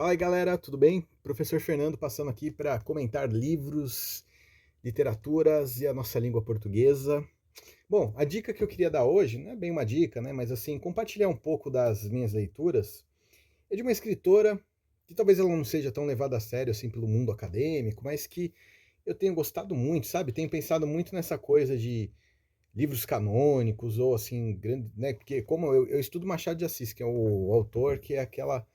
Fala aí galera, tudo bem? Professor Fernando passando aqui para comentar livros, literaturas e a nossa língua portuguesa. Bom, a dica que eu queria dar hoje, não é bem uma dica, né? Mas assim, compartilhar um pouco das minhas leituras. É de uma escritora que talvez ela não seja tão levada a sério assim pelo mundo acadêmico, mas que eu tenho gostado muito, sabe? Tenho pensado muito nessa coisa de livros canônicos ou assim, grande, né? Porque como eu estudo Machado de Assis, que é o autor que é aquela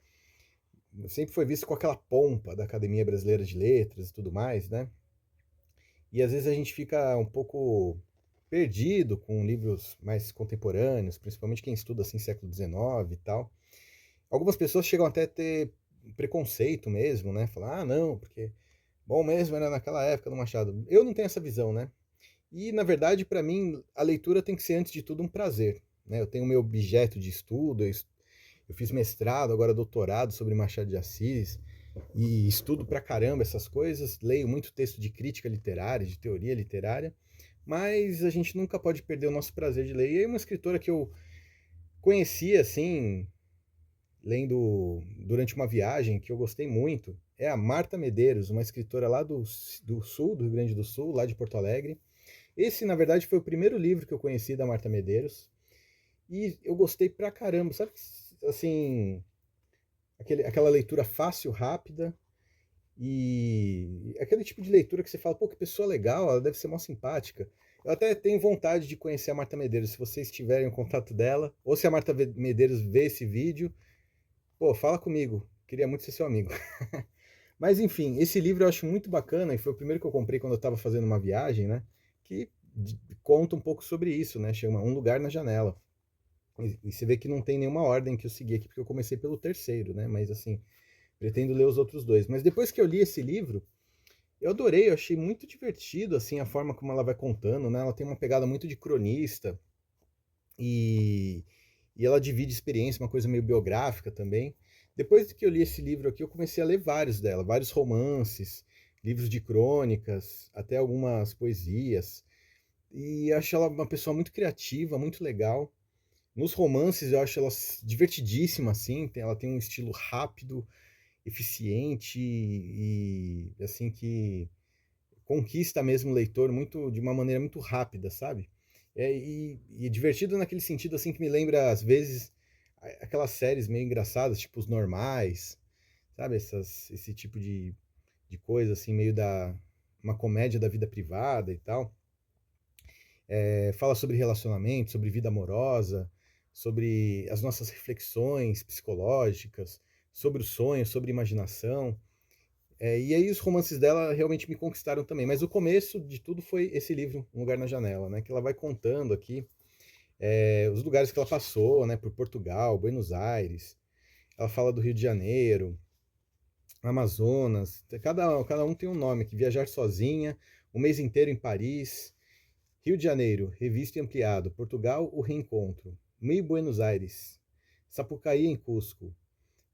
sempre foi visto com aquela pompa da Academia Brasileira de Letras e tudo mais, né? E às vezes a gente fica um pouco perdido com livros mais contemporâneos, principalmente quem estuda assim século XIX e tal. Algumas pessoas chegam até a ter preconceito mesmo, né? Falar, ah, não, porque bom mesmo era naquela época do Machado. Eu não tenho essa visão, né? E na verdade, para mim, a leitura tem que ser antes de tudo um prazer, né? Eu tenho o meu objeto de estudo, eu fiz mestrado, agora doutorado sobre Machado de Assis, e estudo pra caramba essas coisas, leio muito texto de crítica literária, de teoria literária, mas a gente nunca pode perder o nosso prazer de ler. E aí uma escritora que eu conheci assim, lendo durante uma viagem, que eu gostei muito, é a Marta Medeiros, uma escritora lá do sul, do Rio Grande do Sul, lá de Porto Alegre. Esse, na verdade, foi o primeiro livro que eu conheci da Marta Medeiros, e eu gostei pra caramba, sabe? Assim, aquela leitura fácil, rápida, e aquele tipo de leitura que você fala, pô, que pessoa legal, ela deve ser mó simpática. Eu até tenho vontade de conhecer a Marta Medeiros, se vocês tiverem o contato dela, ou se a Marta Medeiros vê esse vídeo, pô, fala comigo, queria muito ser seu amigo. Mas enfim, esse livro eu acho muito bacana, e foi o primeiro que eu comprei quando eu estava fazendo uma viagem, né? Que conta um pouco sobre isso, né? Chama Um Lugar na Janela. E você vê que não tem nenhuma ordem que eu segui aqui, porque eu comecei pelo terceiro, né? Mas assim, pretendo ler os outros dois. Mas depois que eu li esse livro, eu adorei, eu achei muito divertido assim a forma como ela vai contando, né? Ela tem uma pegada muito de cronista e, e ela divide experiência, uma coisa meio biográfica também. Depois que eu li esse livro aqui, eu comecei a ler vários dela, vários romances, livros de crônicas, até algumas poesias. E acho ela uma pessoa muito criativa, muito legal. Nos romances eu acho ela divertidíssima, assim, ela tem um estilo rápido, eficiente e assim que conquista mesmo o leitor muito de uma maneira muito rápida, sabe? E divertido naquele sentido assim que me lembra às vezes aquelas séries meio engraçadas, tipo Os Normais, sabe? Esse tipo de coisa assim, meio da uma comédia da vida privada e tal. Fala sobre relacionamento, sobre vida amorosa, sobre as nossas reflexões psicológicas, sobre o sonho, sobre imaginação. E aí os romances dela realmente me conquistaram também. Mas o começo de tudo foi esse livro, Um Lugar na Janela, né? Que ela vai contando aqui os lugares que ela passou, né? Por Portugal, Buenos Aires. Ela fala do Rio de Janeiro, Amazonas. Cada um tem um nome aqui. Viajar sozinha, um mês inteiro em Paris. Rio de Janeiro, revisto e ampliado. Portugal, o reencontro. Meio Buenos Aires. Sapucaí em Cusco.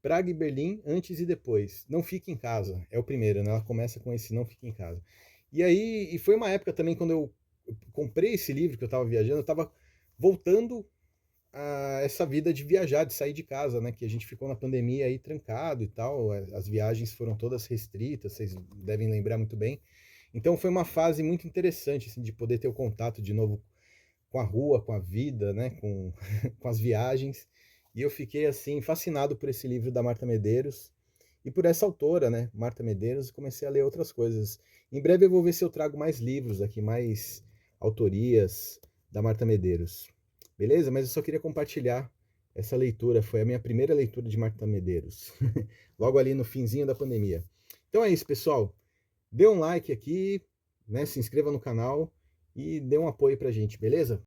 Praga e Berlim, antes e depois. Não fique em casa. É o primeiro, né? Ela começa com esse não fique em casa. E aí, e foi uma época também quando eu comprei esse livro que eu estava viajando, eu estava voltando a essa vida de viajar, de sair de casa, né? Que a gente ficou na pandemia aí trancado e tal. As viagens foram todas restritas, vocês devem lembrar muito bem. Então foi uma fase muito interessante, assim, de poder ter o contato de novo com a rua, com a vida, né? Com as viagens. E eu fiquei assim fascinado por esse livro da Marta Medeiros e por essa autora, né, Marta Medeiros, e comecei a ler outras coisas. Em breve eu vou ver se eu trago mais livros aqui, mais autorias da Marta Medeiros. Beleza? Mas eu só queria compartilhar essa leitura, foi a minha primeira leitura de Marta Medeiros, logo ali no finzinho da pandemia. Então é isso, pessoal. Dê um like aqui, né, se inscreva no canal e dê um apoio pra gente, beleza?